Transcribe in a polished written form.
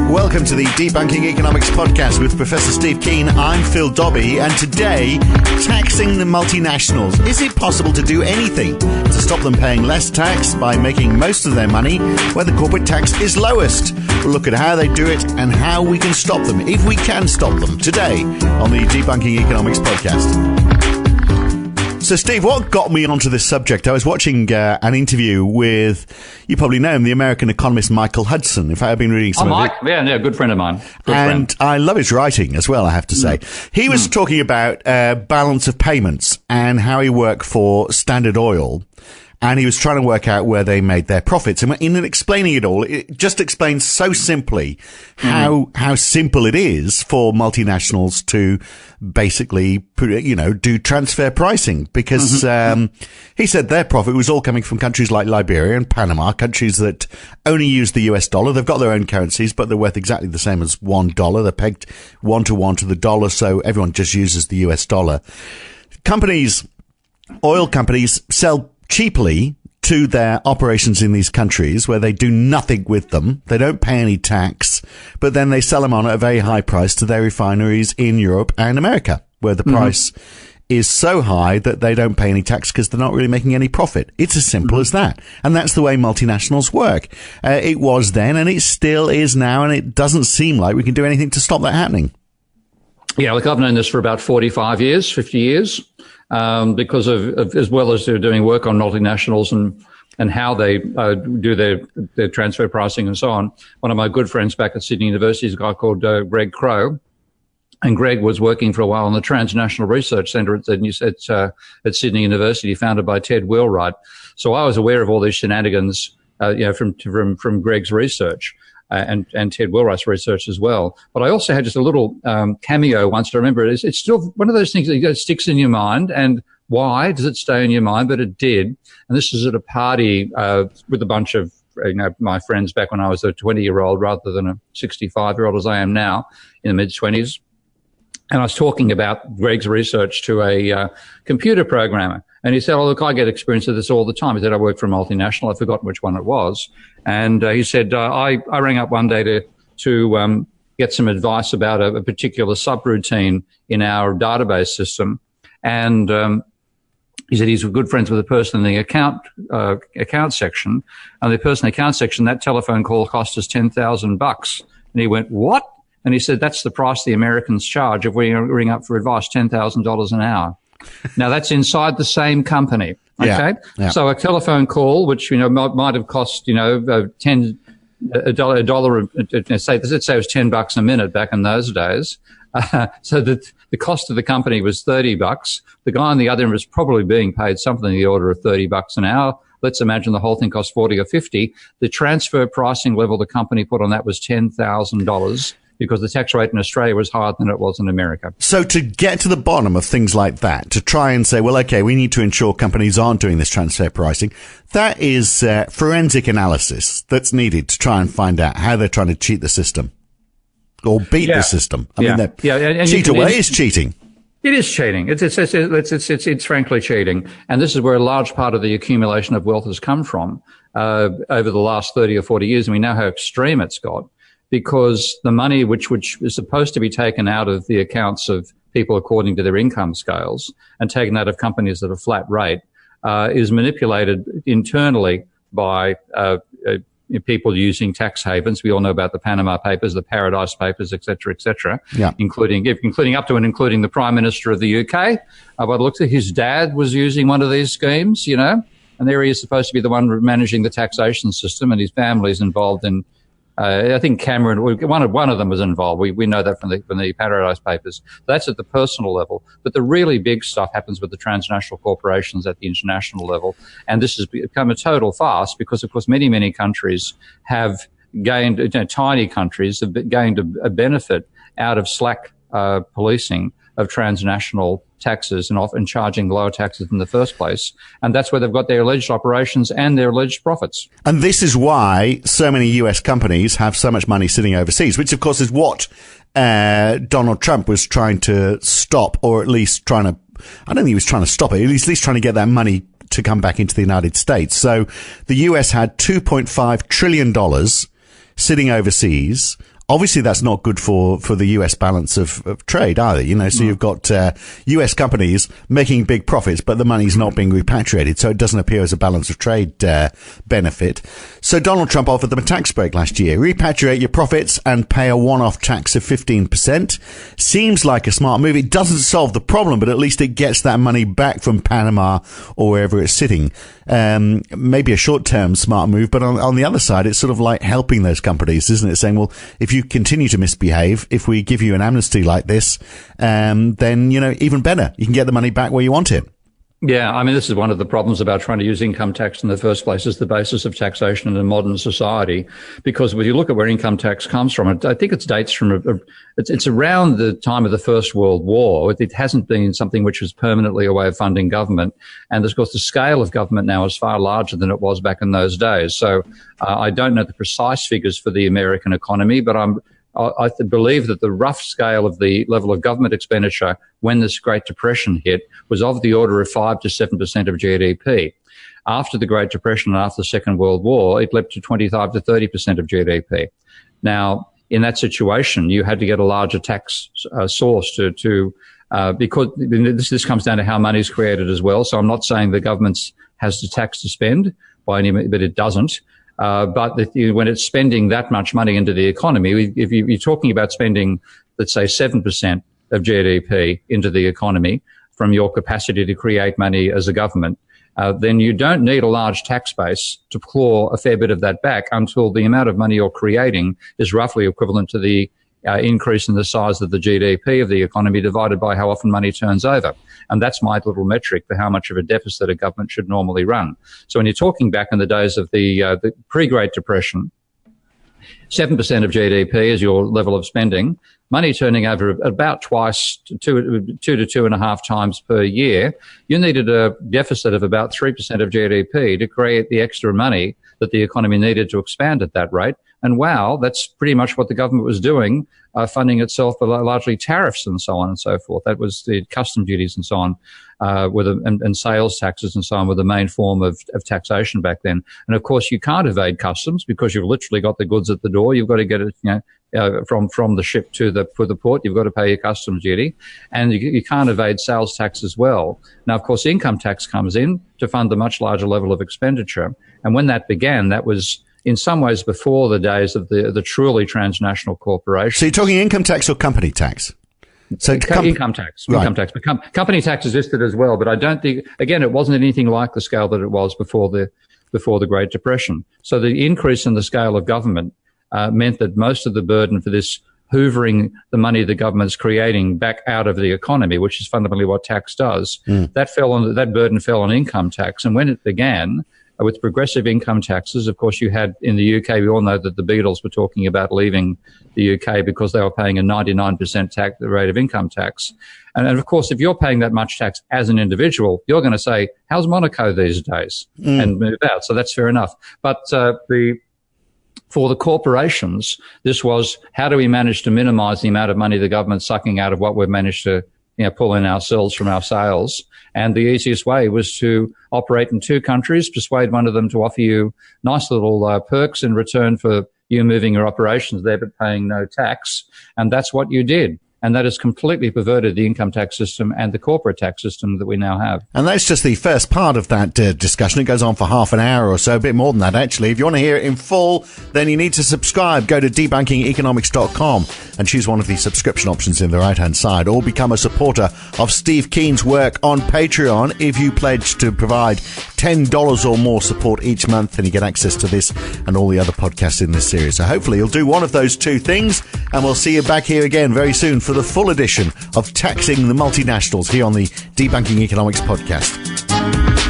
Welcome to the Debunking Economics podcast with Professor Steve Keen. I'm Phil Dobbie, and today, taxing the multinationals. Is it possible to do anything to stop them paying less tax by making most of their money where the corporate tax is lowest? We'll look at how they do it and how we can stop them, if we can stop them, today on the Debunking Economics podcast. So, Steve, what got me onto this subject? I was watching an interview with, you probably know him, the American economist Michael Hudson. In fact, I've been reading some of it. Yeah, good friend of mine. I love his writing as well, I have to say. He was talking about balance of payments and how he worked for Standard Oil. And he was trying to work out where they made their profits. And in explaining it all, it just explains so simply how simple it is for multinationals to basically, do transfer pricing. Because he said their profit was all coming from countries like Liberia and Panama, countries that only use the US dollar. They've got their own currencies, but they're worth exactly the same as $1. They're pegged 1-to-1 to the dollar, so everyone just uses the US dollar. Oil companies sell cheaply to their operations in these countries where they do nothing with them. They don't pay any tax, but then they sell them on at a very high price to their refineries in Europe and America, where the price is so high that they don't pay any tax because they're not really making any profit. It's as simple as that. And that's the way multinationals work. It was then, and it still is now, and it doesn't seem like we can do anything to stop that happening. Yeah, look, I've known this for about 45 years, 50 years. Because of as well as they're doing work on multinationals and how they do their transfer pricing and so on. One of my good friends back at Sydney University is a guy called Greg Crow, and Greg was working for a while on the Transnational Research Centre at Sydney University, founded by Ted Wheelwright. So I was aware of all these shenanigans, from Greg's research. And Ted Wheelwright's research as well. But I also had just a little cameo once. I remember it's still one of those things that sticks in your mind. And why does it stay in your mind? But it did. And this is at a party with a bunch of my friends back when I was a 20-year-old rather than a 65-year-old as I am now in the mid-20s. And I was talking about Greg's research to a computer programmer. And he said, oh, look, I get experience of this all the time. He said, I work for a multinational. I've forgotten which one it was. And he said, I rang up one day to get some advice about a particular subroutine in our database system. And he said he's good friends with the person in the account section. And the person in the account section, that telephone call cost us $10,000. And he went, what? And he said, that's the price the Americans charge if we ring up for advice, $10,000 an hour. Now, that's inside the same company. Okay. Yeah. So a telephone call, which, might have cost, $10, let's say it was $10 a minute back in those days. So that the cost of the company was $30. The guy on the other end was probably being paid something in the order of $30 an hour. Let's imagine the whole thing cost 40 or 50. The transfer pricing level the company put on that was $10,000. Because the tax rate in Australia was higher than it was in America. So to get to the bottom of things like that, to try and say, well, okay, we need to ensure companies aren't doing this transfer pricing, that is forensic analysis that's needed to try and find out how they're trying to cheat the system or beat the system. And cheat away is cheating. It is cheating. It's frankly cheating. And this is where a large part of the accumulation of wealth has come from over the last 30 or 40 years. And we know how extreme it's got. Because the money which is supposed to be taken out of the accounts of people according to their income scales and taken out of companies at a flat rate is manipulated internally by people using tax havens. We all know about the Panama Papers, the Paradise Papers, et cetera, including up to and including the Prime Minister of the UK. By the looks of it, his dad was using one of these schemes, and there he is supposed to be the one managing the taxation system, and his family's involved in I think Cameron, one of them was involved. We know that from the Paradise Papers. That's at the personal level. But the really big stuff happens with the transnational corporations at the international level. And this has become a total farce because, of course, many, many countries have gained, tiny countries have gained a benefit out of slack policing of transnational taxes and often charging lower taxes in the first place. And that's where they've got their alleged operations and their alleged profits. And this is why so many US companies have so much money sitting overseas, which of course is what Donald Trump was trying to stop, or at least I don't think he was trying to stop it, at least trying to get that money to come back into the United States. So the US had $2.5 trillion sitting overseas Obviously, that's not good for the US balance of trade either. So you've got US companies making big profits, but the money's not being repatriated, so it doesn't appear as a balance of trade benefit. So Donald Trump offered them a tax break last year. Repatriate your profits and pay a one-off tax of 15%. Seems like a smart move. It doesn't solve the problem, but at least it gets that money back from Panama or wherever it's sitting. Maybe a short-term smart move, but on the other side, it's sort of like helping those companies, isn't it? Saying, well, if you continue to misbehave, if we give you an amnesty like this, then, even better. You can get the money back where you want it. Yeah, I mean, this is one of the problems about trying to use income tax in the first place, is the basis of taxation in a modern society. Because when you look at where income tax comes from, I think it dates from, it's around the time of the First World War. It hasn't been something which was permanently a way of funding government. And of course, the scale of government now is far larger than it was back in those days. So I don't know the precise figures for the American economy, but I believe that the rough scale of the level of government expenditure when this Great Depression hit was of the order of 5 to 7% of GDP. After the Great Depression and after the Second World War, it leapt to 25 to 30% of GDP. Now, in that situation, you had to get a larger tax source because this comes down to how money is created as well. So I'm not saying the government has the tax to spend by any means, but it doesn't. But when it's spending that much money into the economy, if you're talking about spending, let's say, 7% of GDP into the economy from your capacity to create money as a government, then you don't need a large tax base to claw a fair bit of that back until the amount of money you're creating is roughly equivalent to the increase in the size of the GDP of the economy divided by how often money turns over. And that's my little metric for how much of a deficit a government should normally run. So when you're talking back in the days of the pre-Great Depression, 7% of GDP is your level of spending, money turning over about twice, two to 2.5 times per year. You needed a deficit of about 3% of GDP to create the extra money that the economy needed to expand at that rate. And wow, that's pretty much what the government was doing, funding itself by largely tariffs and so on and so forth. That was the custom duties and so on, and sales taxes and so on were the main form of taxation back then. And of course, you can't evade customs because you've literally got the goods at the door. You've got to get it, from the ship to the port. You've got to pay your customs duty, and you can't evade sales tax as well. Now, of course, income tax comes in to fund a much larger level of expenditure. And when that began, that was in some ways before the days of the truly transnational corporations. So you're talking income tax or company tax? So income tax, right. Income tax. But company tax existed as well, but I don't think, again, it wasn't anything like the scale that it was before the Great Depression. So the increase in the scale of government meant that most of the burden for this hoovering the money the government's creating back out of the economy, which is fundamentally what tax does, that burden fell on income tax. And when it began, with progressive income taxes, of course, you had in the UK, we all know that the Beatles were talking about leaving the UK because they were paying a 99% rate of income tax. And of course, if you're paying that much tax as an individual, you're going to say, how's Monaco these days? And move out. So that's fair enough. But for the corporations, this was, how do we manage to minimize the amount of money the government's sucking out of what we've managed to pull in ourselves from our sales? And the easiest way was to operate in 2 countries, persuade one of them to offer you nice little perks in return for you moving your operations there but paying no tax. And that's what you did. And that has completely perverted the income tax system and the corporate tax system that we now have. And that's just the first part of that discussion. It goes on for half an hour or so, a bit more than that, actually. If you want to hear it in full, then you need to subscribe. Go to debunkingeconomics.com and choose one of the subscription options in the right-hand side, or become a supporter of Steve Keen's work on Patreon. If you pledge to provide $10 or more support each month, then you get access to this and all the other podcasts in this series. So hopefully you'll do one of those 2 things, and we'll see you back here again very soon for the full edition of Taxing the Multinationals here on the Debunking Economics podcast.